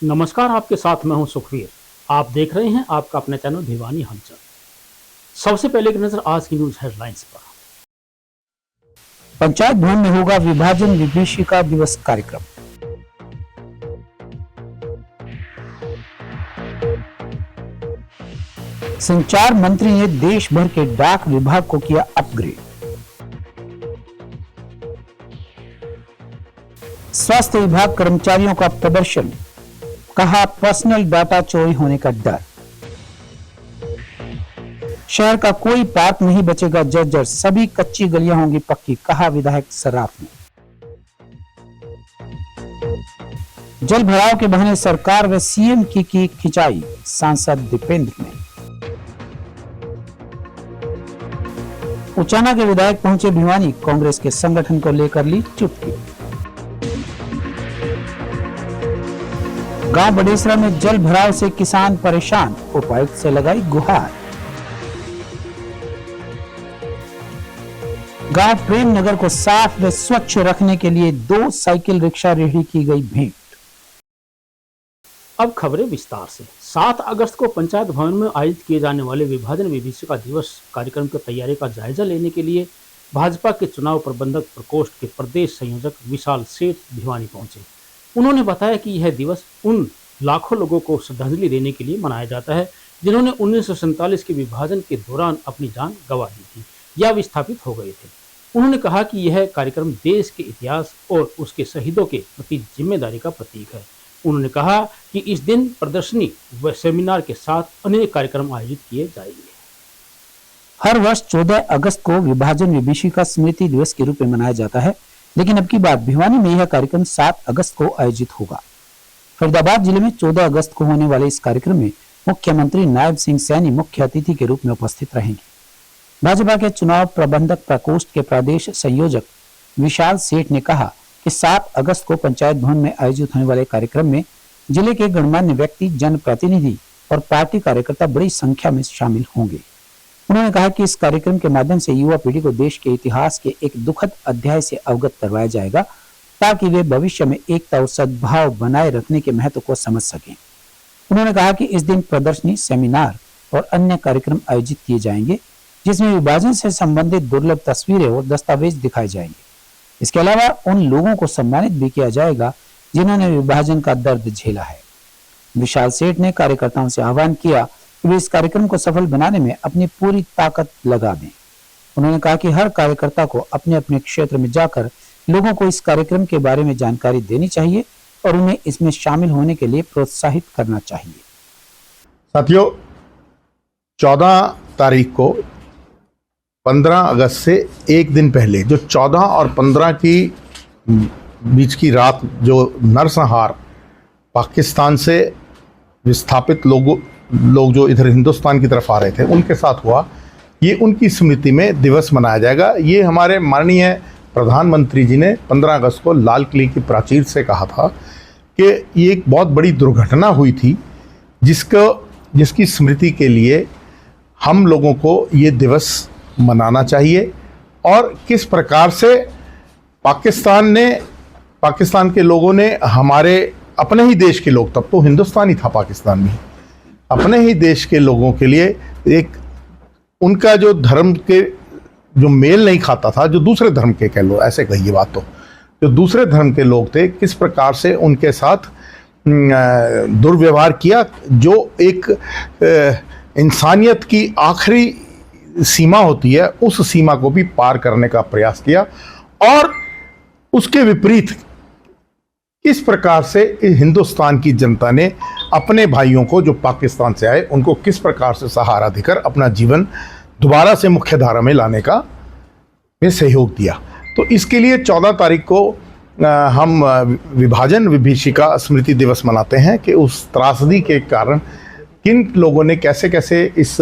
नमस्कार, आपके साथ मैं हूं सुखवीर। आप देख रहे हैं आपका अपना चैनल भिवानी हलचल। सबसे पहले की नजर आज की न्यूज हेडलाइंस पर। पंचायत भवन में होगा विभाजन विभीषिका दिवस कार्यक्रम। संचार मंत्री ने देश भर के डाक विभाग को किया अपग्रेड। स्वास्थ्य विभाग कर्मचारियों का प्रदर्शन, कहा पर्सनल डाटा चोरी होने का डर। शहर का कोई पार्क नहीं बचेगा जर्जर, सभी कच्ची गलियां होंगी पक्की, कहा विधायक सर्राफ ने। जल भराव के बहाने सरकार व सीएम की खिंचाई, सांसद दीपेंद्र ने। उचाना के विधायक पहुंचे भिवानी, कांग्रेस के संगठन को लेकर ली चुटकी। गांव बडेसरा में जल भराव से किसान परेशान, उपायुक्त से लगाई गुहार। गांव प्रेम नगर को साफ व स्वच्छ रखने के लिए 2 साइकिल रिक्शा रेहड़ी की गई भेंट। अब खबरें विस्तार से। 7 अगस्त को पंचायत भवन में आयोजित किए जाने वाले विभाजन विभीषिका दिवस कार्यक्रम की तैयारी का जायजा लेने के लिए भाजपा के चुनाव प्रबंधक प्रकोष्ठ के प्रदेश संयोजक विशाल सेठ भिवानी पहुंचे। उन्होंने बताया कि यह दिवस उन लाखों लोगों को श्रद्धांजलि देने के लिए मनाया जाता है जिन्होंने 1947 के विभाजन के दौरान अपनी जान गंवा दी थी या विस्थापित हो गए थे। उन्होंने कहा कि यह कार्यक्रम देश के इतिहास और उसके शहीदों के प्रति जिम्मेदारी का प्रतीक है। उन्होंने कहा कि इस दिन प्रदर्शनी व सेमिनार के साथ अनेक कार्यक्रम आयोजित किए जाएंगे। हर वर्ष 14 अगस्त को विभाजन विभीषिका स्मृति दिवस के रूप में मनाया जाता है, लेकिन अब की बार भिवानी में यह कार्यक्रम 7 अगस्त को आयोजित होगा। फरीदाबाद जिले में 14 अगस्त को होने वाले इस कार्यक्रम में मुख्यमंत्री नायब सिंह सैनी मुख्य अतिथि के रूप में उपस्थित रहेंगे। भाजपा के चुनाव प्रबंधक प्रकोष्ठ के प्रदेश संयोजक विशाल सेठ ने कहा कि 7 अगस्त को पंचायत भवन में आयोजित होने वाले कार्यक्रम में जिले के गणमान्य व्यक्ति, जनप्रतिनिधि और पार्टी कार्यकर्ता बड़ी संख्या में शामिल होंगे। उन्होंने कहा कि इस कार्यक्रम के माध्यम से युवा पीढ़ी को देश के इतिहास के एक दुखद अध्याय से अवगत करवाया जाएगा ताकि वे भविष्य में एकता और सद्भाव बनाए रखने के महत्व को समझ सकें। उन्होंने कहा कि इस दिन प्रदर्शनी, सेमिनार और अन्य कार्यक्रम आयोजित किए जाएंगे जिसमें विभाजन से संबंधित दुर्लभ तस्वीरें और दस्तावेज दिखाए जाएंगे। इसके अलावा उन लोगों को सम्मानित भी किया जाएगा जिन्होंने विभाजन का दर्द झेला है। विशाल सेठ ने कार्यकर्ताओं से आह्वान किया कि वे इस कार्यक्रम को सफल बनाने में अपनी पूरी ताकत लगा दें। उन्होंने कहा कि हर कार्यकर्ता को अपने अपने क्षेत्र में जाकर लोगों को इस कार्यक्रम के बारे में जानकारी देनी चाहिए और उन्हें इसमें शामिल होने के लिए प्रोत्साहित करना चाहिए। साथियों, 14 तारीख को 15 अगस्त से एक दिन पहले जो 14 और 15 की बीच की रात जो नरसंहार पाकिस्तान से विस्थापित लोग जो इधर हिंदुस्तान की तरफ आ रहे थे उनके साथ हुआ, ये उनकी स्मृति में दिवस मनाया जाएगा। ये हमारे माननीय प्रधानमंत्री जी ने 15 अगस्त को लाल किले की प्राचीर से कहा था कि ये एक बहुत बड़ी दुर्घटना हुई थी जिसकी स्मृति के लिए हम लोगों को ये दिवस मनाना चाहिए और किस प्रकार से पाकिस्तान के लोगों ने हमारे अपने ही देश के लोग, तब तो हिंदुस्तान ही था पाकिस्तान में, अपने ही देश के लोगों के लिए एक उनका जो धर्म के जो मेल नहीं खाता था, जो दूसरे धर्म के कह लो, ऐसे कहिए बात, तो जो दूसरे धर्म के लोग थे किस प्रकार से उनके साथ दुर्व्यवहार किया, जो एक इंसानियत की आखिरी सीमा होती है उस सीमा को भी पार करने का प्रयास किया और उसके विपरीत किस प्रकार से हिंदुस्तान की जनता ने अपने भाइयों को जो पाकिस्तान से आए उनको किस प्रकार से सहारा देकर अपना जीवन दोबारा से मुख्य धारा में लाने का में सहयोग दिया। तो इसके लिए 14 तारीख को हम विभाजन विभीषिका स्मृति दिवस मनाते हैं कि उस त्रासदी के कारण किन लोगों ने कैसे कैसे इस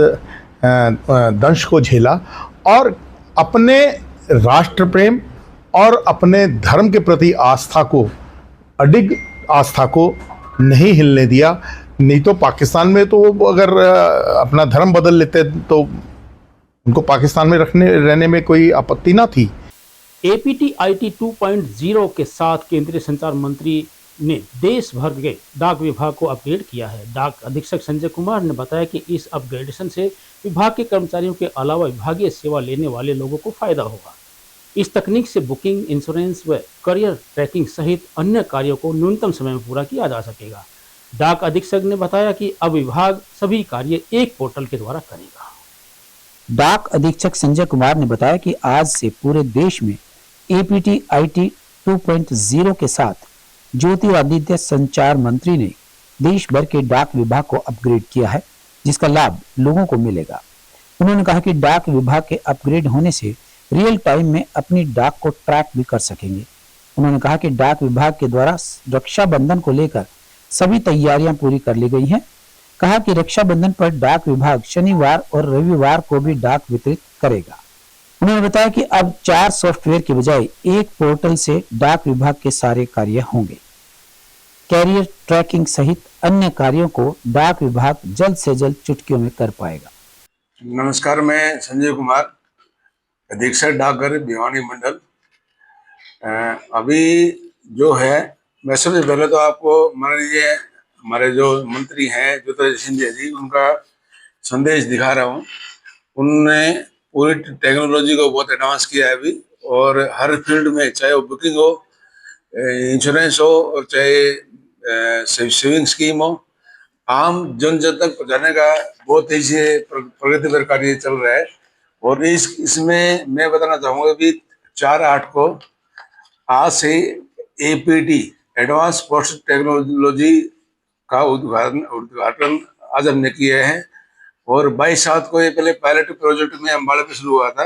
दंश को झेला और अपने राष्ट्र प्रेम और अपने धर्म के प्रति आस्था को, अडिग आस्था को नहीं हिलने दिया। नहीं तो पाकिस्तान में तो अगर अपना धर्म बदल लेते तो उनको पाकिस्तान में रहने में कोई आपत्ति ना थी। APT IT 2.0 के साथ केंद्रीय संचार मंत्री ने देश भर के डाक विभाग को अपग्रेड किया है। डाक अधीक्षक संजय कुमार ने बताया कि इस अपग्रेडेशन से विभाग के कर्मचारियों के अलावा विभागीय सेवा लेने वाले लोगों को फायदा होगा। इस तकनीक से बुकिंग, इंश्योरेंस व करियर ट्रैकिंग सहित अन्य कार्यों को न्यूनतम समय में पूरा किया जा सकेगा। डाक अधीक्षक ने बताया कि अब विभाग सभी कार्य एक पोर्टल के द्वारा करेगा। डाक अधीक्षक संजय कुमार ने बताया कि आज से पूरे देश में एपीटी आईटी 2.0 के साथ ज्योतिरादित्य संचार मंत्री ने देश भर के डाक विभाग को अपग्रेड किया है, जिसका लाभ लोगों को मिलेगा। उन्होंने कहा कि डाक विभाग के अपग्रेड होने से रियल टाइम में अपनी डाक को ट्रैक भी कर सकेंगे। उन्होंने कहा कि डाक विभाग के द्वारा रक्षाबंधन को लेकर सभी तैयारियां पूरी कर ली गई हैं। कहा कि रक्षाबंधन पर डाक विभाग शनिवार और रविवार को भी डाक वितरित करेगा। उन्होंने बताया कि अब 4 सॉफ्टवेयर के बजाय एक पोर्टल से डाक विभाग के सारे कार्य होंगे। कैरियर ट्रैकिंग सहित अन्य कार्यों को डाक विभाग जल्द से जल्द चुटकियों में कर पाएगा। नमस्कार, मैं संजय कुमार, अधीक्षक डाकघर भिवानी मंडल। अभी जो है, मैं सबसे पहले तो आपको माननीय हमारे जो मंत्री हैं ज्योतिरादित्य सिंधिया जी, उनका संदेश दिखा रहा हूँ। उनने पूरी टेक्नोलॉजी को बहुत एडवांस किया है अभी, और हर फील्ड में, चाहे वो बुकिंग हो, इंश्योरेंस हो, और चाहे सेविंग स्कीम हो, आम जन जन तक पहुँचाने का बहुत तेजी से प्रगतिपर कार्य चल रहा है। और इसमें मैं बताना चाहूँगा कि 4/8 को आज से एपीटी एडवांस पोस्ट टेक्नोलॉजी का उद्घाटन आज हमने किया है। और 22/7 को ये पहले पायलट प्रोजेक्ट में अम्बाला में शुरू हुआ था,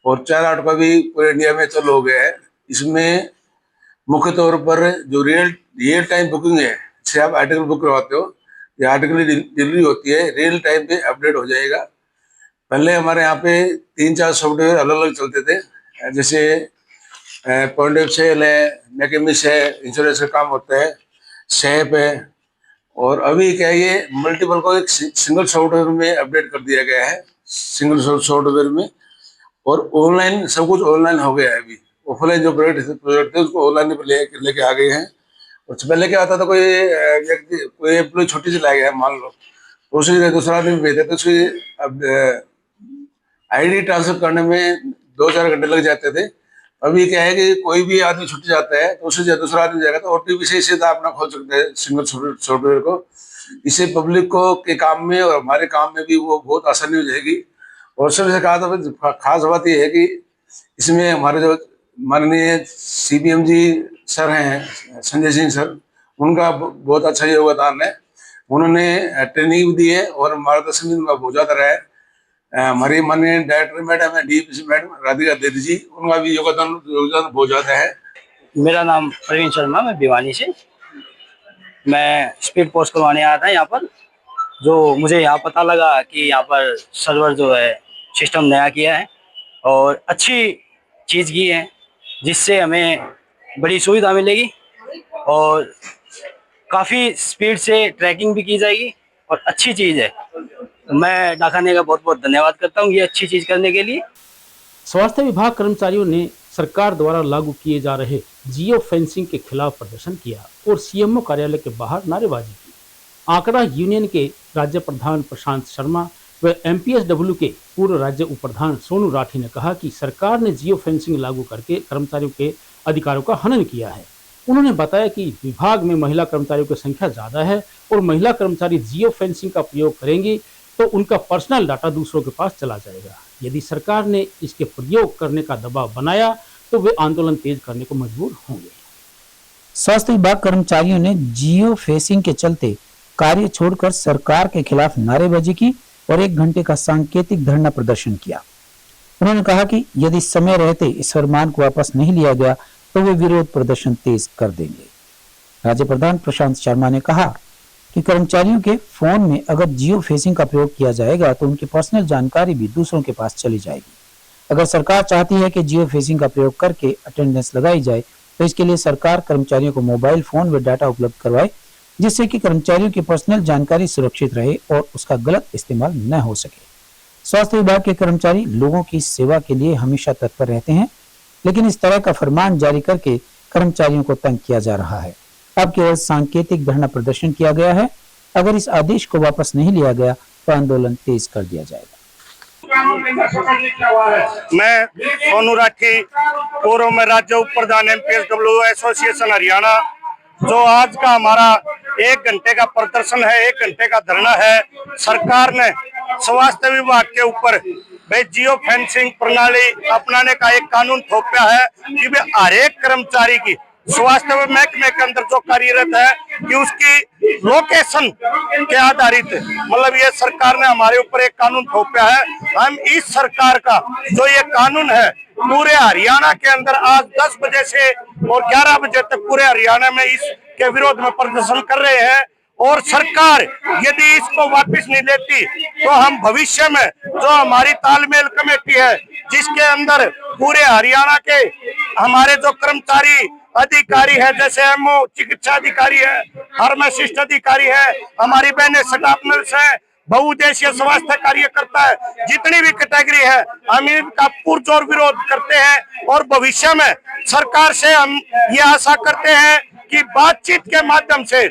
और 4/8 को भी पूरे इंडिया में चालू हो गया है। इसमें मुख्य तौर पर जो रियल टाइम बुकिंग है, जैसे आप आर्टिकल बुक करवाते हो या आर्टिकल डिलीवरी होती है, रियल टाइम पे अपडेट हो जाएगा। पहले हमारे यहाँ पे 3-4 सॉफ्टवेयर अलग अलग चलते थे, जैसे पॉइंट ऑफ सेल है, मैकेमिस है, इंश्योरेंस का काम होता है, सैप है। और अभी क्या है, ये मल्टीपल को एक सिंगल सॉफ्टवेयर में अपडेट कर दिया गया है, सिंगल सॉफ्टवेयर में। और ऑनलाइन सब कुछ ऑनलाइन हो गया है। अभी ऑफलाइन जो प्रोजेक्ट थे उसको ऑनलाइन पे लेके आ गए हैं। और पहले क्या होता था, कोई एम्प्लॉय छुट्टी से लाया गया, मान लो, तो उसे दूसरा आदमी भेजते थे, उसकी अब आईडी ट्रांसफर करने में 2-4 घंटे लग जाते थे। अभी क्या है कि कोई भी आदमी छुट्टी जाता है तो उसे दूसरा आदमी जाएगा तो ओटीपी से सीधा अपना खोल सकते हैं सिंगल सॉफ्टवेयर को। इससे पब्लिक को के काम में और हमारे काम में भी वो बहुत आसानी हो जाएगी। और सबसे खास बात यह है कि इसमें हमारे जो माननीय सीबीएम जी सर हैं, संजय सिंह सर, उनका बहुत अच्छा योगदान है। उन्होंने ट्रेनिंग भी दी है और मार्गदर्शन भी उनका बहुत ज़्यादा रहा है। हमारी माननीय डायरेक्टर मैडम है, डीपीसी मैडम राधिका देवी जी, उनका भी योगदान बहुत ज़्यादा है। मेरा नाम प्रवीण शर्मा, मैं भिवानी से। मैं स्पीड पोस्ट करवाने आया था यहाँ पर। जो मुझे यहाँ पता लगा कि यहाँ पर सर्वर जो है सिस्टम नया किया है और अच्छी चीज़ की है, जिससे हमें बड़ी सुविधा मिलेगी और काफ़ी स्पीड से ट्रैकिंग भी की जाएगी और अच्छी चीज़ है। मैं डाकखाने का बहुत बहुत धन्यवाद करता हूँ ये अच्छी चीज़ करने के लिए। स्वास्थ्य विभाग कर्मचारियों ने सरकार द्वारा लागू किए जा रहे जियो फेंसिंग के खिलाफ प्रदर्शन किया और सीएमओ कार्यालय के बाहर नारेबाजी की। आंकड़ा यूनियन के राज्य प्रधान प्रशांत शर्मा व एमपीएसडब्ल्यू के पूर्व राज्य उप प्रधान सोनू राठी ने कहा कि सरकार ने जियो फेंसिंग लागू करके कर्मचारियों के अधिकारों का हनन किया है। उन्होंने बताया कि विभाग में महिला कर्मचारियों की संख्या ज़्यादा है और महिला कर्मचारी जियो फेंसिंग का प्रयोग करेंगी तो उनका पर्सनल डाटा दूसरों के पास चला जाएगा। यदि सरकार ने इसके प्रयोग करने का दबाव बनाया तो वे आंदोलन तेज करने को मजबूर होंगे। स्वास्थ्य विभाग कर्मचारियों ने जियो फेंसिंग के चलते कार्य छोड़कर सरकार के खिलाफ नारेबाजी की और 1 घंटे का सांकेतिक धरना प्रदर्शन किया। उन्होंने कहा कि यदि समय रहते इस फरमान को वापस नहीं लिया गया तो वे विरोध प्रदर्शन तेज कर देंगे। राज्य प्रधान प्रशांत शर्मा ने कहा कि कर्मचारियों के फोन में अगर जियो फेंसिंग का प्रयोग किया जाएगा तो उनकी पर्सनल जानकारी भी दूसरों के पास चली जाएगी। अगर सरकार चाहती है कि जियो फेंसिंग का प्रयोग करके अटेंडेंस लगाई जाए तो इसके लिए सरकार कर्मचारियों को मोबाइल फोन व डाटा उपलब्ध करवाए, जिससे कि कर्मचारियों की पर्सनल जानकारी सुरक्षित रहे और उसका गलत इस्तेमाल न हो सके। स्वास्थ्य विभाग के कर्मचारी लोगों की सेवा के लिए हमेशा तत्पर रहते हैं, लेकिन इस तरह का फरमान जारी करके कर्मचारियों को तंग किया जा रहा है। अब केवल सांकेतिक धरना प्रदर्शन किया गया है। अगर इस आदेश को वापस नहीं लिया गया तो आंदोलन तेज कर दिया जाएगा। मैं सोनू राठी, पूर्व में राज्य उप प्रधान MPSW एसोसिएशन हरियाणा। जो आज का हमारा 1 घंटे का प्रदर्शन है, 1 घंटे का धरना है। सरकार ने स्वास्थ्य विभाग के ऊपर भाई जियो फेंसिंग प्रणाली अपनाने का एक कानून थोपा है कि वे हर एक कर्मचारी की स्वास्थ्य महकमे के अंदर जो कार्यरत है कि उसकी लोकेशन के आधारित मतलब ये सरकार ने हमारे ऊपर एक कानून थोपा है। हम इस सरकार का जो ये कानून है पूरे हरियाणा के अंदर आज 10 बजे से और 11 बजे तक पूरे हरियाणा में इसके विरोध में प्रदर्शन कर रहे हैं। और सरकार यदि इसको वापस नहीं लेती तो हम भविष्य में जो हमारी तालमेल कमेटी है जिसके अंदर पूरे हरियाणा के हमारे जो कर्मचारी अधिकारी है, जैसे एमओ चिकित्सा अधिकारी है, फार्मासिस्ट अधिकारी है, हमारी बहनें स्टाफ नर्स है, बहुउद्देशीय स्वास्थ्य कार्यकर्ता है, जितनी भी कैटेगरी है हम इनका पुरजोर विरोध करते हैं। और भविष्य में सरकार से हम ये आशा करते हैं कि बातचीत के माध्यम से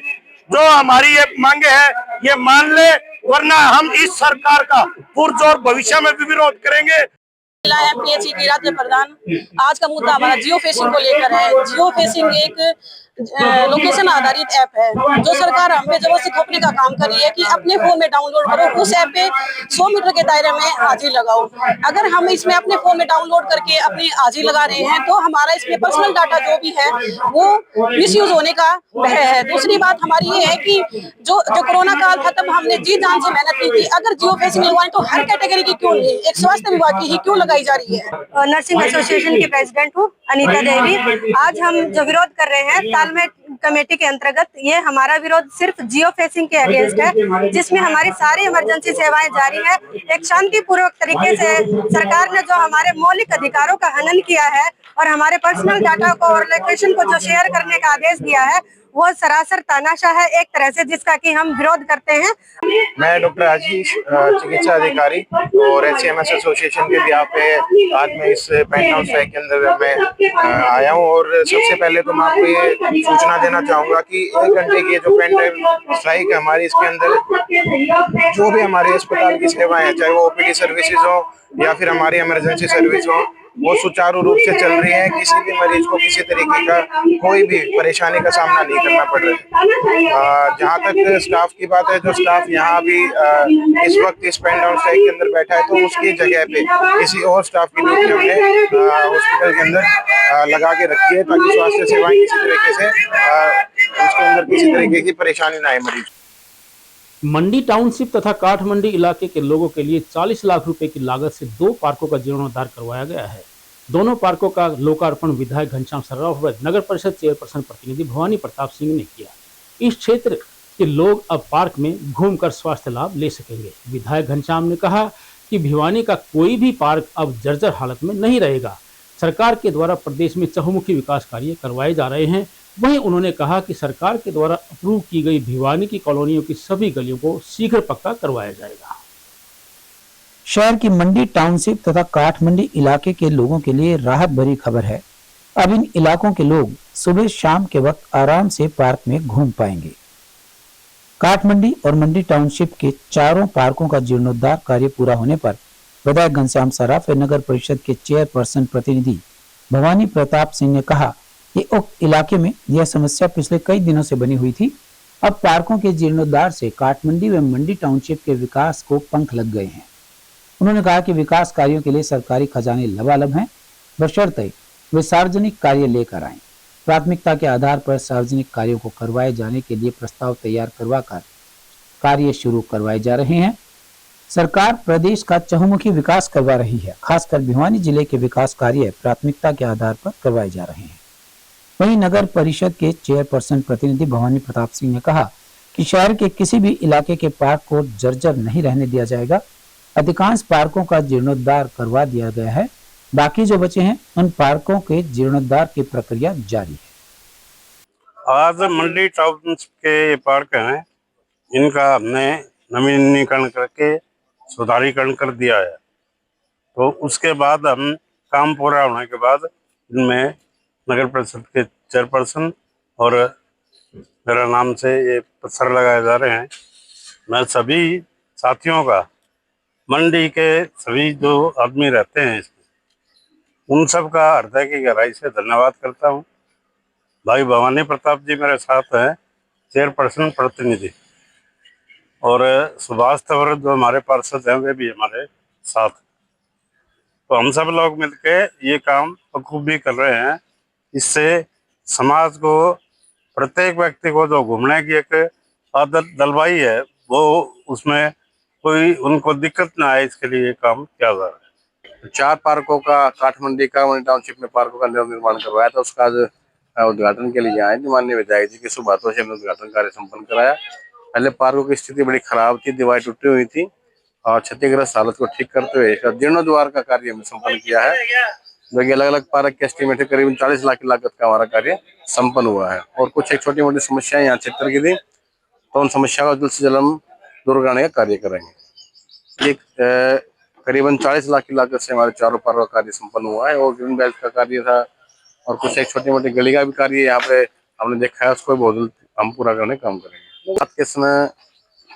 जो हमारी ये मांगे है ये मान ले, वरना हम इस सरकार का पुरजोर भविष्य में भी विरोध करेंगे। MPHC की राज्य प्रधान, आज का मुद्दा हमारा जियो फेंसिंग को लेकर है। जियो फेंसिंग एक लोकेशन आधारित ऐप है जो सरकार हमें जबरदस्ती थोपने का काम कर रही है कि अपने फोन में डाउनलोड करो, उस ऐप पे 100 मीटर के दायरे में हाजिर लगाओ। अगर हम इसमें अपने फोन में डाउनलोड करके अपनी हाजिर लगा रहे हैं तो हमारा इसमें पर्सनल डाटा जो भी है वो मिसयूज होने का भय है। दूसरी बात हमारी ये है कि जो कोरोना काल था तब हमने जी जान से मेहनत की थी। अगर जियो फेंसिंग लगवाएं तो हर कैटेगरी की क्यों नहीं, एक स्वास्थ्य विभाग की ही क्यों लगाई जा रही है। नर्सिंग एसोसिएशन की प्रेसिडेंट हूँ अनीता देवी। आज हम जो विरोध कर रहे हैं तालमेल कमेटी के अंतर्गत, ये हमारा विरोध सिर्फ जियो फेंसिंग के अगेंस्ट है, जिसमें हमारी सारी इमरजेंसी सेवाएं जारी है। एक शांतिपूर्वक तरीके से सरकार ने जो हमारे मौलिक अधिकारों का हनन किया है और हमारे पर्सनल डाटा को और लोकेशन को जो शेयर करने का आदेश दिया है वो सरासर तानाशाह है एक तरह से, जिसका कि हम विरोध करते हैं। मैं डॉक्टर आशीष, चिकित्सा अधिकारी और HCMS एसोसिएशन के बिहाफ पे आज मैं इस पेंट हाउस स्ट्राइक के अंदर मैं आया हूं। और सबसे पहले तो मैं आपको ये सूचना देना चाहूंगा कि 1 घंटे की जो पेंट स्ट्राइक है हमारी, इसके अंदर जो भी हमारे अस्पताल की सेवाएं हैं, चाहे वो OPD सर्विसेज हो या फिर हमारी इमरजेंसी सर्विस हो, वो सुचारू रूप से चल रही है। किसी भी मरीज को किसी तरीके का कोई भी परेशानी का सामना नहीं करना पड़ रहा है। जहाँ तक स्टाफ की बात है, जो स्टाफ यहाँ भी इस वक्त इस पेंट हाउस स्ट्राइक के अंदर बैठा है तो उसकी जगह पे किसी और स्टाफ की ड्यूटी हमने हॉस्पिटल के अंदर लगा के रखी है ताकि स्वास्थ्य सेवाएं किसी तरीके से उसके अंदर किसी तरीके की परेशानी ना आए मरीज। मंडी टाउनशिप तथा काठमंडी इलाके के लोगों के लिए 40 लाख रुपए की लागत से 2 पार्कों का जीर्णोद्धार करवाया गया है। दोनों पार्कों का लोकार्पण विधायक घनश्याम सर्राफ व नगर परिषद चेयरपर्सन प्रतिनिधि भवानी प्रताप सिंह ने किया। इस क्षेत्र के लोग अब पार्क में घूमकर स्वास्थ्य लाभ ले सकेंगे। विधायक घनश्याम ने कहा कि भिवानी का कोई भी पार्क अब जर्जर हालत में नहीं रहेगा। सरकार के द्वारा प्रदेश में चहुमुखी विकास कार्य करवाए जा रहे हैं। वहीं उन्होंने कहा कि सरकार के द्वारा अप्रूव की गई भिवानी की कॉलोनियों की सभी गलियों को शीघ्र पक्का करवाया जाएगा। शहर की मंडी टाउनशिप तथा काठमंडी इलाके के लोगों के लिए राहत भरी खबर है। अब इन इलाकों के लोग सुबह शाम के वक्त आराम से पार्क में घूम पाएंगे। काठमंडी और मंडी टाउनशिप के चारों पार्कों का जीर्णोद्धार कार्य पूरा होने पर विधायक घनश्याम सर्राफ व नगर परिषद के चेयरपर्सन प्रतिनिधि भवानी प्रताप सिंह ने कहा कि उक्त इलाके में यह समस्या पिछले कई दिनों से बनी हुई थी। अब पार्कों के जीर्णोद्धार से काठमंडी व मंडी टाउनशिप के विकास को पंख लग गए हैं। उन्होंने कहा कि विकास कार्यों के लिए सरकारी खजाने लबालब हैं, बशर्ते वे सार्वजनिक कार्य लेकर आएं। प्राथमिकता के आधार पर सार्वजनिक कार्यों को करवाए जाने के लिए प्रस्ताव तैयार करवाकर कार्य शुरू करवाए जा रहे हैं। सरकार प्रदेश का चहुमुखी विकास करवा रही है। खासकर भिवानी जिले के विकास कार्य प्राथमिकता के आधार पर करवाए जा रहे हैं। वहीं नगर परिषद के चेयरपर्सन प्रतिनिधि भवानी प्रताप सिंह ने कहा कि शहर के किसी भी इलाके के पार्क को जर्जर नहीं रहने दिया जाएगा। अधिकांश पार्कों का जीर्णोद्धार करवा दिया गया है, बाकी जो बचे हैं उन पार्कों के जीर्णोद्धार की प्रक्रिया जारी है। आज मंडी टाउनशिप के ये पार्क हैं, इनका हमने नवीनीकरण करके सुधारीकरण कर दिया है। तो उसके बाद हम काम पूरा होने के बाद इनमें नगर परिषद के चेयरपर्सन और मेरा नाम से ये पत्थर लगाए जा रहे हैं। मैं सभी साथियों का, मंडी के सभी जो आदमी रहते हैं इसमें, उन सब का हृदय की गहराई से धन्यवाद करता हूँ। भाई भवानी प्रताप जी मेरे साथ हैं, चेयरपर्सन प्रतिनिधि, और सुभाष तंवर जो हमारे पार्षद हैं वे भी हमारे साथ। तो हम सब लोग मिलके ये काम बखूबी कर रहे हैं। इससे समाज को, प्रत्येक व्यक्ति को जो घूमने की एक आदत डलवाई है, वो उसमें कोई उनको दिक्कत ना आए, इसके लिए ये काम किया जा रहा है। 4 पार्कों का काठमंडी टाउनशिप में पार्कों का निर्माण करवाया था, उसका आज उद्घाटन के लिए आए थे। माननीय विधायक जी के शुभ हाथों से हमने उद्घाटन कार्य संपन्न कराया। पहले पार्कों की स्थिति बड़ी खराब थी, दीवार टूटी हुई थी, और क्षतिग्रस्त हालत को ठीक करते हुए इसका जीर्णोद्वार का कार्य हमने संपन्न किया है। जो कि अलग अलग पार्क के एस्टिमेट करीब 40 लाख की लागत का हमारा कार्य संपन्न हुआ है। और कुछ एक छोटी मोटी समस्याएं यहाँ क्षेत्र की थी, तो उन समस्याओं का जल्द से जल्द हम दूर करने का कार्य करेंगे। एक करीबन 40 लाख की लागत से हमारे चारों पार्क का कार्य संपन्न हुआ है, और ग्रीन बेल्ट का कार्य था, और कुछ एक छोटी मोटी गली का भी कार्य यहाँ पे हमने देखा है, उसको बहुत जल्द हम पूरा करने का काम करेंगे। रात के समय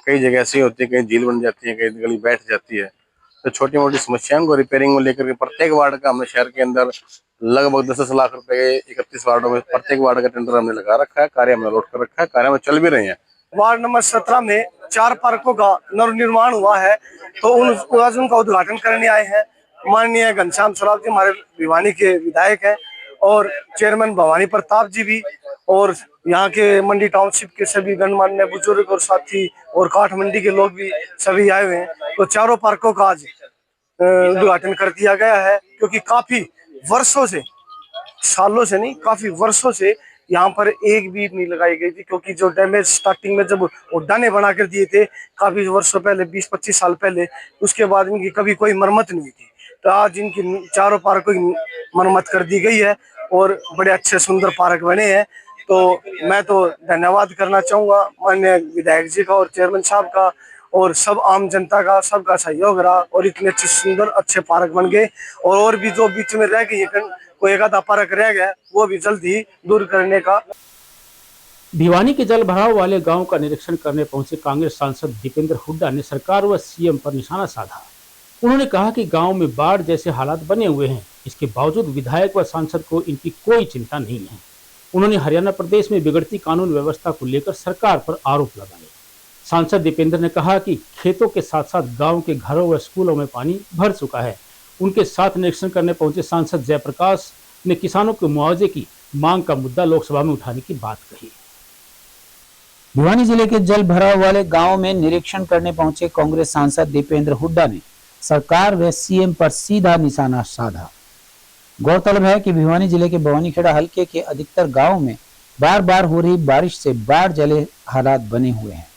कई जगह ऐसी होती है, कहीं झील बन जाती है, कहीं गली बैठ जाती है, तो छोटी मोटी समस्याओं को रिपेयरिंग में लेकर के प्रत्येक वार्ड का हमने शहर के अंदर लगभग 10 लाख रुपए के 31 वार्डों में प्रत्येक वार्ड का टेंडर हमने लगा रखा है। कार्य हमने लौट कर रखा है, कार्य में चल भी रहे हैं। वार्ड नंबर 17 में 4 पार्कों का नवनिर्माण हुआ है, तो आज उनका उद्घाटन करने आए हैं। माननीय घनश्याम सराफ जी हमारे भिवानी के विधायक हैं, और चेयरमैन भवानी प्रताप जी भी, और यहाँ के मंडी टाउनशिप के सभी गणमान्य बुजुर्ग और साथी, और काठमंडी के लोग भी सभी आए हुए हैं। तो चारों पार्कों का आज उद्घाटन कर दिया गया है, क्योंकि काफी वर्षों से, सालों से नहीं, काफी वर्षों से यहाँ पर एक भी नहीं लगाई गई थी, क्योंकि जो डैमेज स्टार्टिंग में जब उड्डाने बना कर दिए थे काफी वर्षों पहले, 20-25 साल पहले, उसके बाद इनकी कभी कोई मरम्मत नहीं हुई थी। तो आज इनकी चारों पार्कों की मरम्मत कर दी गई है, और बड़े अच्छे सुंदर पार्क बने हैं। तो मैं तो धन्यवाद करना चाहूँगा माननीय विधायक जी का और चेयरमैन साहब का, और सब आम जनता का, सबका सहयोग रहा, और इतने अच्छे सुंदर अच्छे पार्क बन गए। और भी जो बीच में रह गई, कोई एक आधा पार्क रह गया, वो भी जल्द ही दूर करने का। भिवानी के जल भराव वाले गांव का निरीक्षण करने पहुंचे कांग्रेस सांसद दीपेंद्र हुड्डा ने सरकार व सीएम पर निशाना साधा। उन्होंने कहा कि गांव में बाढ़ जैसे हालात बने हुए हैं, इसके बावजूद विधायक व सांसद को इनकी कोई चिंता नहीं है। उन्होंने हरियाणा प्रदेश में बिगड़ती कानून व्यवस्था को लेकर सरकार पर आरोप लगाए। सांसद दीपेंद्र ने कहा कि खेतों के साथ साथ गांव के घरों व स्कूलों में पानी भर चुका है। उनके साथ निरीक्षण करने पहुंचे सांसद जयप्रकाश ने किसानों के मुआवजे की मांग का मुद्दा लोकसभा में उठाने की बात कही। भिवानी जिले के जल भराव वाले गांव में निरीक्षण करने पहुंचे कांग्रेस सांसद दीपेंद्र हुड्डा ने सरकार व सीएम पर सीधा निशाना साधा। गौरतलब है कि भिवानी जिले के भवानीखेड़ा हलके के अधिकतर गांवों में बार बार हो रही बारिश से बाढ़ जले हालात बने हुए हैं।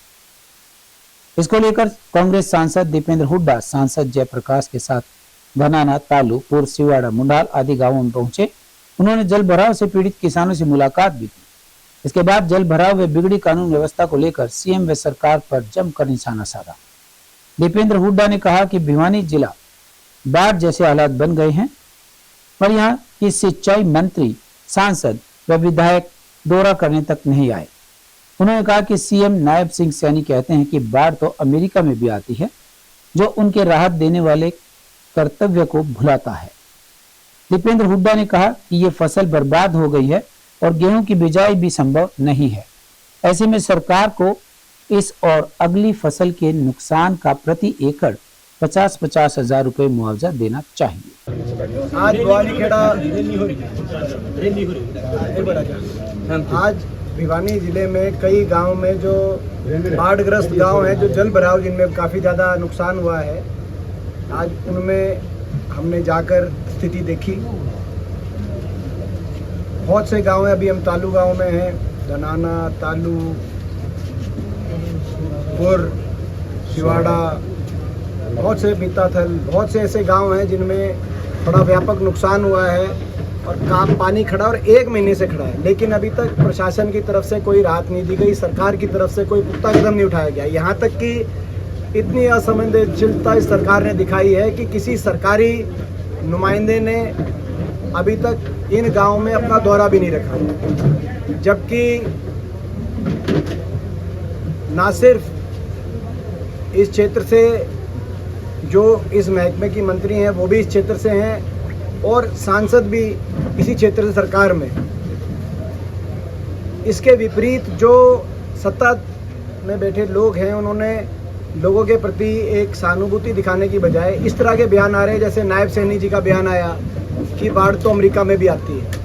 इसको लेकर कांग्रेस सांसद दीपेंद्र हुड्डा सांसद जयप्रकाश के साथ बनाना, तालू, पूर्व, सिवाड़ा, मुंडाल आदि गांवों में पहुंचे। उन्होंने जल भराव से पीड़ित किसानों से मुलाकात भी की। इसके बाद जल भराव व बिगड़ी कानून व्यवस्था को लेकर सीएम व सरकार पर जमकर निशाना साधा। दीपेंद्र हुड्डा ने कहा कि भिवानी जिला बाढ़ जैसे हालात बन गए हैं, पर यहाँ की सिंचाई मंत्री, सांसद व विधायक दौरा करने तक नहीं आए। उन्होंने कहा कि सीएम नायब सिंह सैनी कहते हैं कि बाढ़ तो अमेरिका में भी आती है, जो उनके राहत देने वाले कर्तव्य को भुलाता है। दीपेंद्र हुड्डा ने कहा कि ये फसल बर्बाद हो गई है और गेहूं की बिजाई भी संभव नहीं है। ऐसे में सरकार को इस और अगली फसल के नुकसान का प्रति एकड़ 50-50 हजार रुपए मुआवजा देना चाहिए। आज आज भिवानी जिले में कई गांव में जो बाढ़ग्रस्त गांव हैं, जो जल भराव जिनमें काफ़ी ज़्यादा नुकसान हुआ है, आज उनमें हमने जाकर स्थिति देखी। बहुत से गांव हैं, अभी हम तालू गांव में हैं, दनाना, तालू, पुर, सिवाड़ा, बहुत से बीताथल, बहुत से ऐसे गांव हैं जिनमें बड़ा व्यापक नुकसान हुआ है और काम पानी खड़ा और 1 महीने से खड़ा है, लेकिन अभी तक प्रशासन की तरफ से कोई राहत नहीं दी गई, सरकार की तरफ से कोई पुख्ता कदम नहीं उठाया गया। यहाँ तक कि इतनी असंवेदनशीलता इस सरकार ने दिखाई है कि किसी सरकारी नुमाइंदे ने अभी तक इन गाँव में अपना दौरा भी नहीं रखा, जबकि ना सिर्फ इस क्षेत्र से, जो इस महकमे की मंत्री हैं वो भी इस क्षेत्र से हैं और सांसद भी इसी क्षेत्र से सरकार में। इसके विपरीत जो सत्ता में बैठे लोग हैं उन्होंने लोगों के प्रति एक सहानुभूति दिखाने की बजाय इस तरह के बयान आ रहे हैं, जैसे नायब सैनी जी का बयान आया कि बाढ़ तो अमेरिका में भी आती है।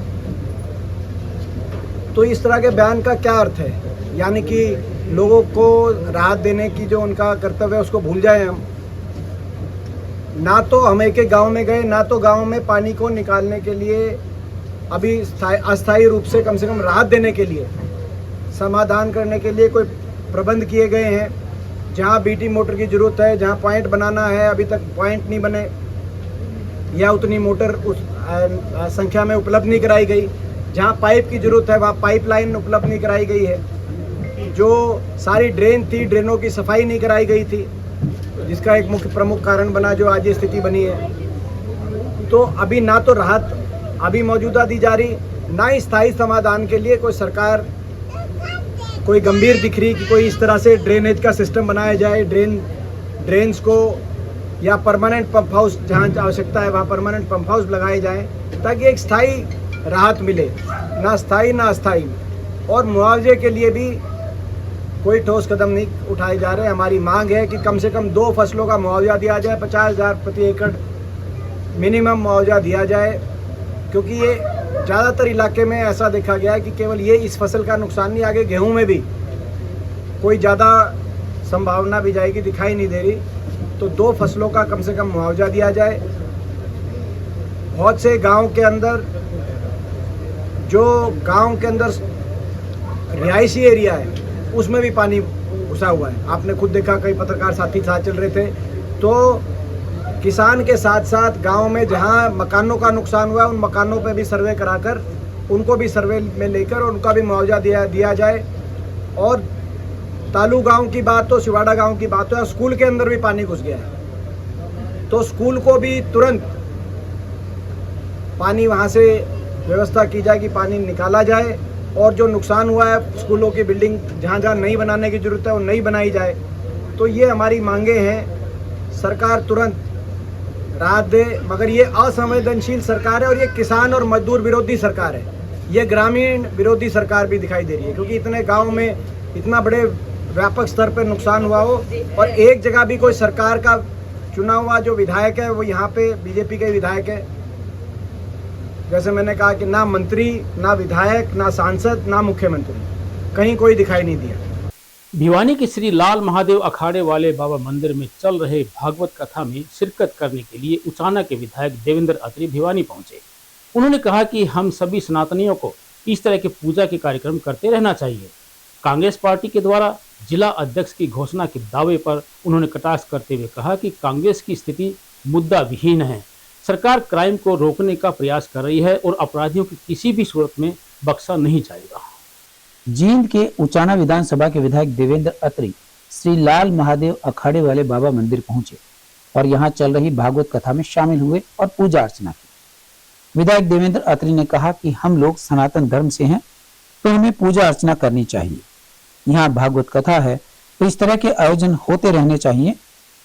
तो इस तरह के बयान का क्या अर्थ है? यानी कि लोगों को राहत देने की जो उनका कर्तव्य है उसको भूल जाए हम। ना तो हम एक गांव में गए, ना तो गांव में पानी को निकालने के लिए अभी अस्थायी रूप से कम राहत देने के लिए, समाधान करने के लिए कोई प्रबंध किए गए हैं। जहां बीटी मोटर की ज़रूरत है, जहां पॉइंट बनाना है, अभी तक पॉइंट नहीं बने या उतनी मोटर उस संख्या में उपलब्ध नहीं कराई गई। जहां पाइप की ज़रूरत है वहां पाइपलाइन उपलब्ध नहीं कराई गई है। जो सारी ड्रेन थी, ड्रेनों की सफाई नहीं कराई गई थी, जिसका एक मुख्य प्रमुख कारण बना जो आज ये स्थिति बनी है। तो अभी ना तो राहत अभी मौजूदा दी जा रही, ना ही स्थायी समाधान के लिए कोई सरकार कोई गंभीर दिख रही कि कोई इस तरह से ड्रेनेज का सिस्टम बनाया जाए, ड्रेन्स को या परमानेंट पंप हाउस, जहाँ आवश्यकता है वहाँ परमानेंट पंप हाउस लगाए जाएं ताकि एक स्थायी राहत मिले, ना स्थायी ना अस्थायी। और मुआवजे के लिए भी कोई ठोस कदम नहीं उठाए जा रहे। हमारी मांग है कि कम से कम 2 फसलों का मुआवजा दिया जाए, 50,000 प्रति एकड़ मिनिमम मुआवजा दिया जाए, क्योंकि ये ज़्यादातर इलाके में ऐसा देखा गया है कि केवल ये इस फसल का नुकसान नहीं, आगे गेहूं में भी कोई ज़्यादा संभावना भी जाएगी दिखाई नहीं दे रही। तो 2 फसलों का कम से कम मुआवजा दिया जाए। बहुत से गांव के अंदर, जो गांव के अंदर रिहायशी एरिया है उसमें भी पानी घुसा हुआ है। आपने खुद देखा, कई पत्रकार साथी साथ चल रहे थे। तो किसान के साथ साथ गांव में जहां मकानों का नुकसान हुआ है उन मकानों पे भी सर्वे कराकर उनको भी सर्वे में लेकर उनका भी मुआवजा दिया जाए। और तालू गांव की बात हो, शिवाड़ा गांव की बात हो, स्कूल के अंदर भी पानी घुस गया है, तो स्कूल को भी तुरंत पानी वहां से व्यवस्था की जाए कि पानी निकाला जाए। और जो नुकसान हुआ है स्कूलों की बिल्डिंग जहाँ जहाँ नई बनाने की ज़रूरत है वो नई बनाई जाए। तो ये हमारी मांगे हैं, सरकार तुरंत राहत दे। मगर ये असंवेदनशील सरकार है और ये किसान और मजदूर विरोधी सरकार है। ये ग्रामीण विरोधी सरकार भी दिखाई दे रही है, क्योंकि इतने गाँव में इतना बड़े व्यापक स्तर पर नुकसान हुआ हो और एक जगह भी कोई सरकार का चुना हुआ जो विधायक है वो यहाँ पे बीजेपी के विधायक है। जैसे मैंने कहा कि ना मंत्री, ना विधायक, ना सांसद, ना मुख्यमंत्री, कहीं कोई दिखाई नहीं दिया। भिवानी के श्री लाल महादेव अखाड़े वाले बाबा मंदिर में चल रहे भागवत कथा में शिरकत करने के लिए उचाना के विधायक देवेंद्र अत्री भिवानी पहुंचे। उन्होंने कहा कि हम सभी सनातनियों को इस तरह के पूजा के कार्यक्रम करते रहना चाहिए। कांग्रेस पार्टी के द्वारा जिला अध्यक्ष की घोषणा के दावे पर उन्होंने कटाक्ष करते हुए कहा कि कांग्रेस की स्थिति मुद्दा विहीन है। सरकार क्राइम को रोकने का प्रयास कर रही है और अपराधियों की किसी भी सूरत में बख्शा नहीं जाएगा। जींद के उचाना विधानसभा के विधायक देवेंद्र अत्री श्री लाल महादेव अखाड़े वाले बाबा मंदिर पहुंचे और यहां चल रही भागवत कथा में शामिल हुए और पूजा अर्चना की। विधायक देवेंद्र अत्री ने कहा कि हम लोग सनातन धर्म से हैं तो हमें पूजा अर्चना करनी चाहिए। यहाँ भागवत कथा है तो इस तरह के आयोजन होते रहने चाहिए,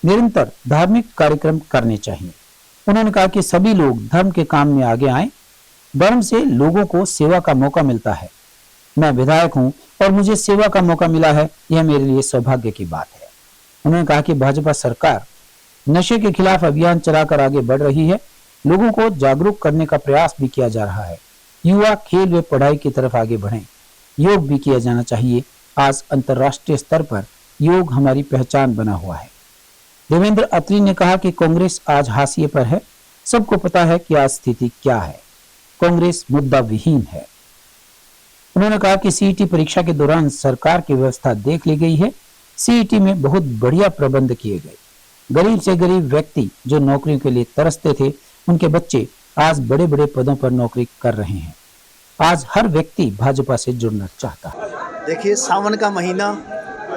निरंतर धार्मिक कार्यक्रम करने चाहिए। उन्होंने कहा कि सभी लोग धर्म के काम में आगे आएं। धर्म से लोगों को सेवा का मौका मिलता है। मैं विधायक हूं और मुझे सेवा का मौका मिला है, यह मेरे लिए सौभाग्य की बात है। उन्होंने कहा कि भाजपा सरकार नशे के खिलाफ अभियान चलाकर आगे बढ़ रही है। लोगों को जागरूक करने का प्रयास भी किया जा रहा है। युवा खेल व पढ़ाई की तरफ आगे बढ़ें। योग भी किया जाना चाहिए। आज अंतर्राष्ट्रीय स्तर पर योग हमारी पहचान बना हुआ है। देवेंद्र अत्री ने कहा कि कांग्रेस आज हाशिए पर है। सबको पता है कि आज स्थिति क्या है। कांग्रेस मुद्दा विहीन है। उन्होंने कहा कि सीईटी परीक्षा के दौरान सरकार की व्यवस्था देख ली गई है। सीईटी में बहुत बढ़िया प्रबंध किए गए। गरीब से गरीब व्यक्ति जो नौकरियों के लिए तरसते थे, उनके बच्चे आज बड़े बड़े पदों पर नौकरी कर रहे हैं। आज हर व्यक्ति भाजपा से जुड़ना चाहता है। देखिए, सावन का महीना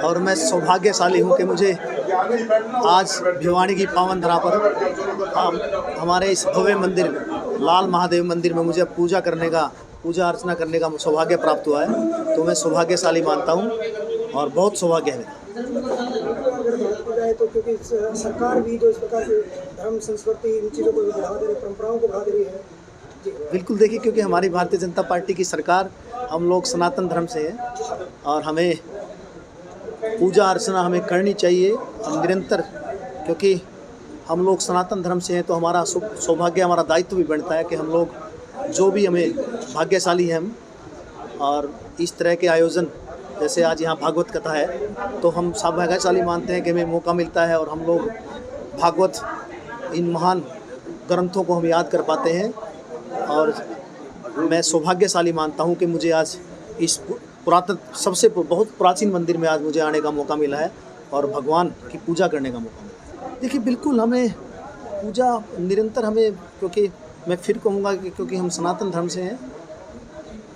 और मैं सौभाग्यशाली हूँ कि मुझे आज भिवानी की पावन धरा पर हमारे इस भव्य मंदिर लाल महादेव मंदिर में मुझे पूजा अर्चना करने का सौभाग्य प्राप्त हुआ है। तो मैं सौभाग्यशाली मानता हूँ और बहुत सौभाग्य है। अगर बात की जाए तो क्योंकि सरकार भी जो इस प्रकार से धर्म संस्कृति इन चीज़ों को बढ़ावा दे रही है, परंपराओं को बढ़ा दे रही है। बिल्कुल देखिए, क्योंकि हमारी भारतीय जनता पार्टी की सरकार, हम लोग सनातन धर्म से हैं और हमें पूजा अर्चना हमें करनी चाहिए और निरंतर, क्योंकि हम लोग सनातन धर्म से हैं तो हमारा सौभाग्य, हमारा दायित्व भी बनता है कि हम लोग जो भी, हमें भाग्यशाली हैं हम। और इस तरह के आयोजन, जैसे आज यहाँ भागवत कथा है, तो हम सब भाग्यशाली मानते हैं कि हमें मौका मिलता है और हम लोग भागवत, इन महान ग्रंथों को हम याद कर पाते हैं। और मैं सौभाग्यशाली मानता हूँ कि मुझे आज इस पुरातन, सबसे बहुत प्राचीन मंदिर में आज मुझे आने का मौका मिला है और भगवान की पूजा करने का मौका मिला है। देखिए, बिल्कुल हमें पूजा निरंतर हमें, क्योंकि मैं फिर कहूँगा कि क्योंकि हम सनातन धर्म से हैं,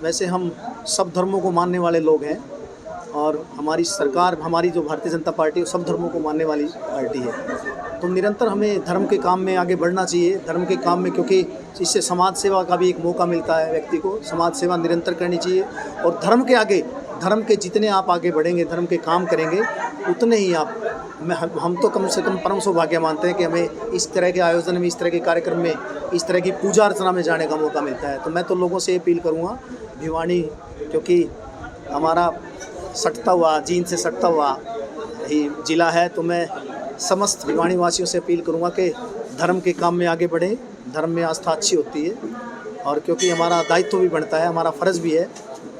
वैसे हम सब धर्मों को मानने वाले लोग हैं और हमारी सरकार, हमारी जो भारतीय जनता पार्टी है, सब धर्मों को मानने वाली पार्टी है। तो निरंतर हमें धर्म के काम में आगे बढ़ना चाहिए, धर्म के काम में, क्योंकि इससे समाज सेवा का भी एक मौका मिलता है व्यक्ति को। समाज सेवा निरंतर करनी चाहिए और धर्म के आगे, धर्म के जितने आप आगे बढ़ेंगे, धर्म के काम करेंगे, उतने ही हम तो कम से कम परम सौभाग्य मानते हैं कि हमें इस तरह के आयोजन में, इस तरह के कार्यक्रम में, इस तरह की पूजा अर्चना में जाने का मौका मिलता है। तो मैं तो लोगों से अपील करूँगा, भिवानी क्योंकि हमारा सटता हुआ, जींद से सटता हुआ ही ज़िला है, तो मैं समस्त भिवानी वासियों से अपील करूँगा कि धर्म के काम में आगे बढ़ें। धर्म में आस्था अच्छी होती है और क्योंकि हमारा दायित्व भी बनता है, हमारा फ़र्ज़ भी है,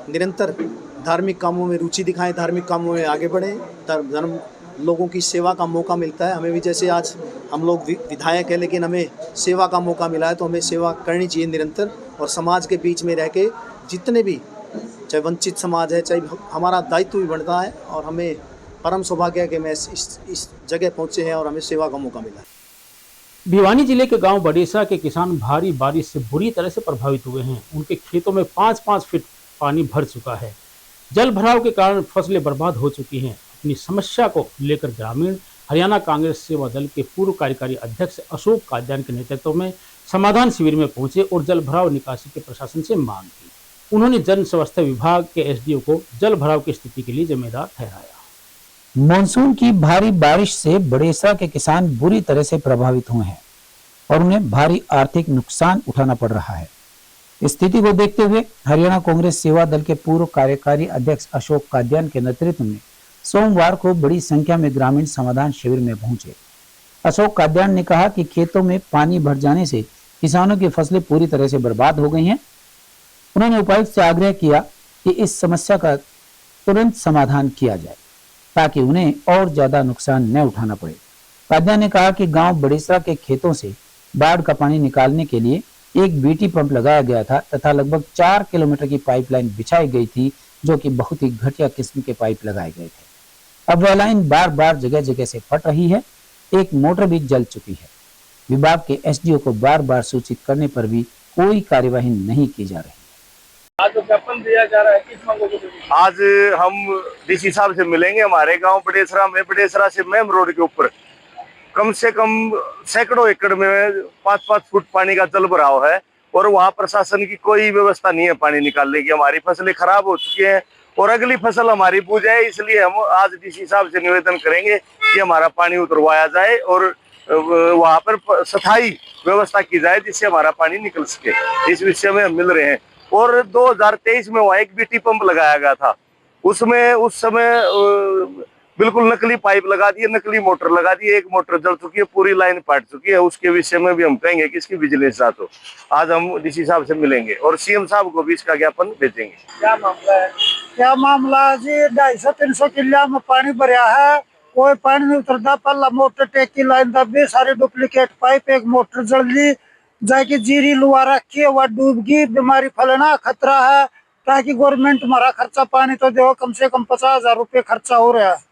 निरंतर धार्मिक कामों में रुचि दिखाएं, धार्मिक कामों में आगे बढ़ें। धर्म लोगों की सेवा का मौका मिलता है। हमें भी, जैसे आज हम लोग विधायक हैं लेकिन हमें सेवा का मौका मिला है, तो हमें सेवा करनी चाहिए निरंतर और समाज के बीच में रह के, जितने भी, चाहे वंचित समाज है, चाहे, हमारा दायित्व भी बनता है और हमें परम सौभाग्य है कि मैं इस जगह पहुँचे हैं और हमें सेवा का मौका मिला है। भिवानी जिले के गांव बडेसा के किसान भारी बारिश से बुरी तरह से प्रभावित हुए हैं। उनके खेतों में 5-5 फीट पानी भर चुका है। जल भराव के कारण फसलें बर्बाद हो चुकी हैं। अपनी समस्या को लेकर ग्रामीण हरियाणा कांग्रेस सेवा दल के पूर्व कार्यकारी अध्यक्ष अशोक काद्यान के नेतृत्व में समाधान शिविर में पहुंचे और जल भराव निकासी के प्रशासन से मांग की। उन्होंने जन स्वास्थ्य विभाग के एसडीओ को जल भराव की स्थिति के लिए जिम्मेदार ठहराया। मानसून की भारी बारिश से बडेसा के किसान बुरी तरह से प्रभावित हुए हैं और उन्हें भारी आर्थिक नुकसान उठाना पड़ रहा है। स्थिति को देखते हुए हरियाणा कांग्रेस सेवा दल के पूर्व कार्यकारी अध्यक्ष अशोक काद्यान के नेतृत्व में सोमवार को बड़ी संख्या में ग्रामीण समाधान शिविर में पहुंचे। अशोक काद्यान ने कहा कि खेतों में पानी भर जाने से किसानों की फसलें पूरी तरह से बर्बाद हो गई हैं। उन्होंने उपायुक्त से आग्रह किया कि इस समस्या का तुरंत समाधान किया जाए ताकि उन्हें और ज्यादा नुकसान न उठाना पड़े। काद्यान ने कहा कि गांव बडेसा के खेतों से बाढ़ का पानी निकालने के लिए एक बीटी पंप लगाया गया था तथा लगभग 4 किलोमीटर की पाइपलाइन बिछाई गई थी, जो कि बहुत ही घटिया किस्म के पाइप लगाए गए थे। अब वह लाइन बार बार जगह जगह से फट रही है। एक मोटर भी जल चुकी है। विभाग के एसडीओ को बार बार सूचित करने पर भी कोई कार्यवाही नहीं की जा रही। आज ज्ञापन दिया जा रहा है, किस मांगों को? आज हम डीसी साहब से मिलेंगे। हमारे गांव बडेसरा में, बडेसरा से मेम रोड के ऊपर कम से कम सैकड़ों एकड़ में 5-5 फुट पानी का जल भराव है और वहां प्रशासन की कोई व्यवस्था नहीं है पानी निकालने की। हमारी फसलें खराब हो चुकी हैं और अगली फसल हमारी बूझ है, इसलिए हम आज डीसी साहब से निवेदन करेंगे कि हमारा पानी उतरवाया जाए और वहां पर स्थायी व्यवस्था की जाए जिससे हमारा पानी निकल सके। इस विषय में हम मिल रहे हैं। और 2023 में वहाँ एक बीटी पंप लगाया गया था, उसमें उस समय बिल्कुल नकली पाइप लगा दिए, नकली मोटर लगा दी, एक मोटर जल चुकी है, पूरी लाइन फट चुकी है। उसके विषय में भी हम कहेंगे कि इसकी विजिलेंस जांच हो। आज हम डीसी साहब से मिलेंगे और सीएम साहब को भी इसका ज्ञापन भेजेंगे। क्या मामला है? क्या मामला जी? 250-300 किला में पानी भरया है, कोई पानी नहीं उतरता। पहला मोटर टेक की लाइन दबी, सारे डुप्लीकेट पाइप, एक मोटर जल ली, जाके जीरी लुआ रखी है, वह डूब गई। बीमारी फैलना खतरा है। ताकि गवर्नमेंट हमारा खर्चा पानी तो दो, कम से कम 50,000 रुपये खर्चा हो रहा है।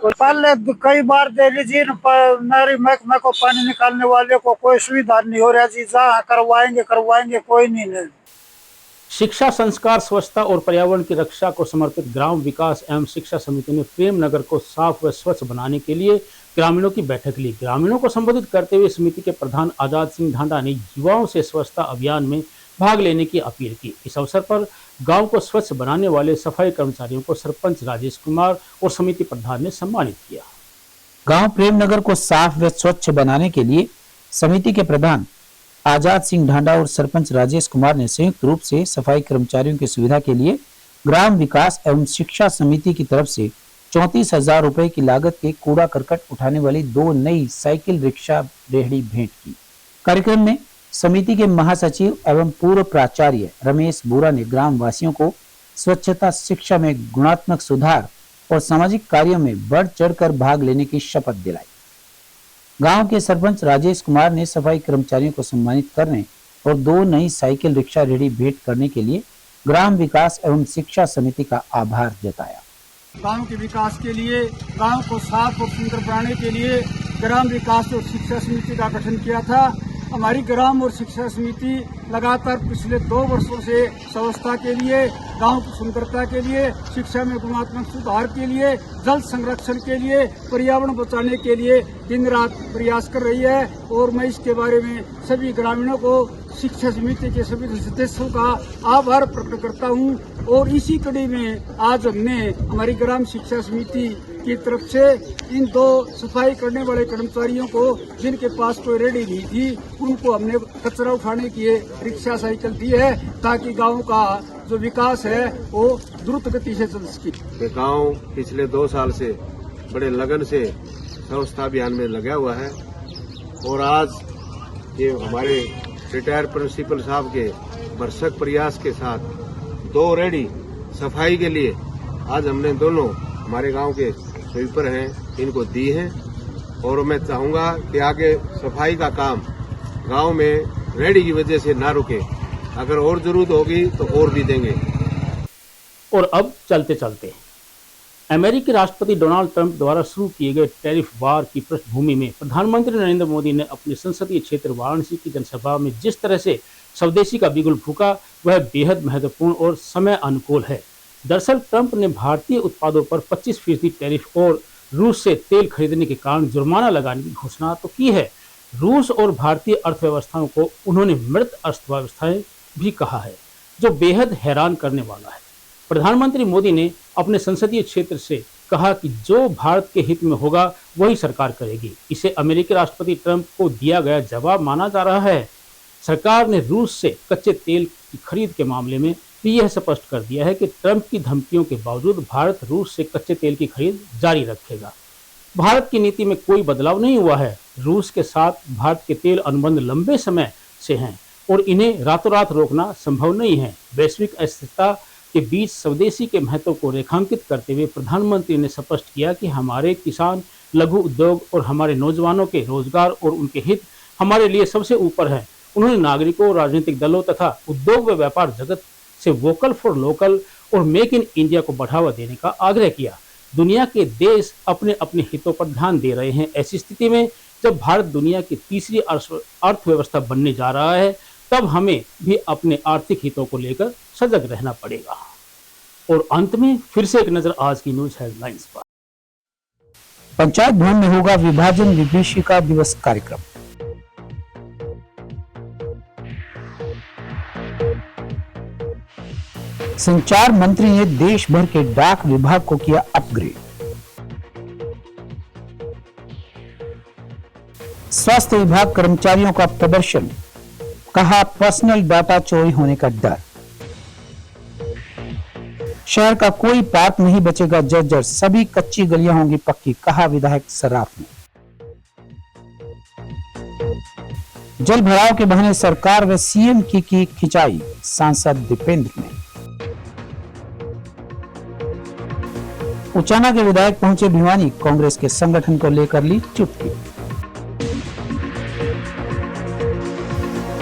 पहले कई बार दे लीजिए, नारी महकमे को पानी निकालने वाले को कोई सुविधा नहीं हो रहा जी। जहाँ करवाएंगे कोई नहीं। शिक्षा, संस्कार, स्वच्छता और पर्यावरण की रक्षा को समर्पित ग्राम विकास एवं शिक्षा समिति ने प्रेम नगर को साफ व स्वच्छ बनाने के लिए ग्रामीणों की बैठक ली। ग्रामीणों को संबोधित करते हुए समिति के प्रधान आजाद सिंह ढांडा ने युवाओं से स्वच्छता अभियान में भाग लेने की अपील की। इस अवसर पर गांव को स्वच्छ बनाने वाले सफाई कर्मचारियों को सरपंच राजेश कुमार और समिति प्रधान ने सम्मानित किया। गांव प्रेमनगर को साफ व स्वच्छ बनाने के लिए समिति के प्रधान आजाद सिंह ढांडा और सरपंच राजेश कुमार ने संयुक्त रूप से सफाई कर्मचारियों की सुविधा के लिए ग्राम विकास एवं शिक्षा समिति की तरफ से 34,000 रुपए की लागत के कूड़ा करकट उठाने वाली 2 नई साइकिल रिक्शा रेहड़ी भेंट की। कार्यक्रम में समिति के महासचिव एवं पूर्व प्राचार्य रमेश बोरा ने ग्राम वासियों को स्वच्छता शिक्षा में गुणात्मक सुधार और सामाजिक कार्यों में बढ़ चढ़कर भाग लेने की शपथ दिलाई। गांव के सरपंच राजेश कुमार ने सफाई कर्मचारियों को सम्मानित करने और 2 नई साइकिल रिक्शा रेहड़ी भेंट करने के लिए ग्राम विकास एवं शिक्षा समिति का आभार जताया। गांव के विकास के लिए, गांव को साफ और सुंदर बनाने के लिए ग्राम विकास और शिक्षा समिति का गठन किया था। हमारी ग्राम और शिक्षा समिति लगातार पिछले 2 वर्षों से स्वच्छता के लिए, गांव की सुंदरता के लिए, शिक्षा में गुणात्मक सुधार के लिए, जल संरक्षण के लिए, पर्यावरण बचाने के लिए दिन रात प्रयास कर रही है। और मैं इसके बारे में सभी ग्रामीणों को, शिक्षा समिति के सभी सदस्यों का आभार प्रकट करता हूं। और इसी कड़ी में आज हमने हमारी ग्राम शिक्षा समिति की तरफ से इन 2 सफाई करने वाले कर्मचारियों को, जिनके पास कोई रेहड़ी नहीं थी, उनको हमने कचरा उठाने की रिक्शा साइकिल दी है, ताकि गांव का जो विकास है वो द्रुत गति से चल सके। गांव पिछले 2 साल से बड़े लगन से स्वच्छता अभियान में लगा हुआ है और आज ये हमारे रिटायर्ड प्रिंसिपल साहब के भरसक प्रयास के साथ 2 रेहड़ी सफाई के लिए आज हमने दोनों हमारे गांव के स्वीपर हैं इनको दी हैं। और मैं चाहूंगा कि आगे सफाई का काम गांव में रेहड़ी की वजह से ना रुके, अगर और जरूरत होगी तो और भी देंगे। और अब चलते चलते अमेरिकी राष्ट्रपति डोनाल्ड ट्रंप द्वारा शुरू किए गए टैरिफ वार की पृष्ठभूमि में प्रधानमंत्री नरेंद्र मोदी ने अपने संसदीय क्षेत्र वाराणसी की जनसभा में जिस तरह से स्वदेशी का बिगुल फूका, वह बेहद महत्वपूर्ण और समय अनुकूल है। दरअसल ट्रंप ने भारतीय उत्पादों पर 25% टैरिफ और रूस से तेल खरीदने के कारण जुर्माना लगाने की घोषणा तो की है। रूस और भारतीय अर्थव्यवस्थाओं को उन्होंने मृत अर्थव्यवस्थाएं भी कहा है, जो बेहद हैरान करने वाला है। प्रधानमंत्री मोदी ने अपने संसदीय क्षेत्र से कहा कि जो भारत के हित में होगा वही सरकार करेगी। इसे अमेरिकी राष्ट्रपति ट्रंप को दिया गया जवाब माना जा रहा है। सरकार ने रूस से कच्चे तेल की खरीद के मामले में भी यह स्पष्ट कर दिया है कि ट्रंप की धमकियों के बावजूद भारत रूस से कच्चे तेल की खरीद जारी रखेगा। भारत की नीति में कोई बदलाव नहीं हुआ है। रूस के साथ भारत के तेल अनुबंध लंबे समय से हैं और इन्हें रातों रात रोकना संभव नहीं है। वैश्विक अस्थिरता के बीच स्वदेशी के महत्व को रेखांकित करते हुए प्रधानमंत्री ने स्पष्ट किया कि हमारे किसान, लघु उद्योग और हमारे नौजवानों के रोजगार और उनके हित हमारे लिए सबसे ऊपर है। उन्होंने नागरिकों, राजनीतिक दलों तथा उद्योग व व्यापार जगत से वोकल फॉर लोकल और मेक इन इंडिया को बढ़ावा देने का आग्रह किया। दुनिया के देश अपने अपने हितों पर ध्यान दे रहे हैं। ऐसी स्थिति में जब भारत दुनिया की तीसरी अर्थव्यवस्था बनने जा रहा है, तब हमें भी अपने आर्थिक हितों को लेकर सजग रहना पड़ेगा। और अंत में फिर से एक नजर आज की न्यूज हेडलाइंस पर। पंचायत भवन में होगा विभाजन विभीषिका दिवस कार्यक्रम। संचार मंत्री ने देश भर के डाक विभाग को किया अपग्रेड। स्वास्थ्य विभाग कर्मचारियों का प्रदर्शन, कहा पर्सनल डाटा चोरी होने का डर। शहर का कोई पार्क नहीं बचेगा जर्जर, सभी कच्ची गलियां होंगी पक्की, कहा विधायक सर्राफ ने। जल भराव के बहाने सरकार व सीएम की खिंचाई, सांसद दीपेंद्र ने। उचाना के विधायक पहुंचे भिवानी, कांग्रेस के संगठन को लेकर ली चुटकी।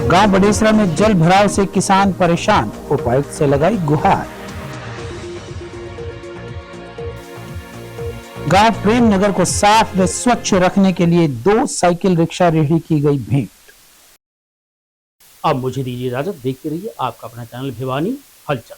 गांव बडेसरा में जल भराव से किसान परेशान, उपायुक्त से लगाई गुहार। गांव प्रेम नगर को साफ व स्वच्छ रखने के लिए 2 साइकिल रिक्शा रेहड़ी की गई भेंट। अब मुझे दीजिए इजाजत, देखते रहिए आपका अपना चैनल भिवानी हलचल।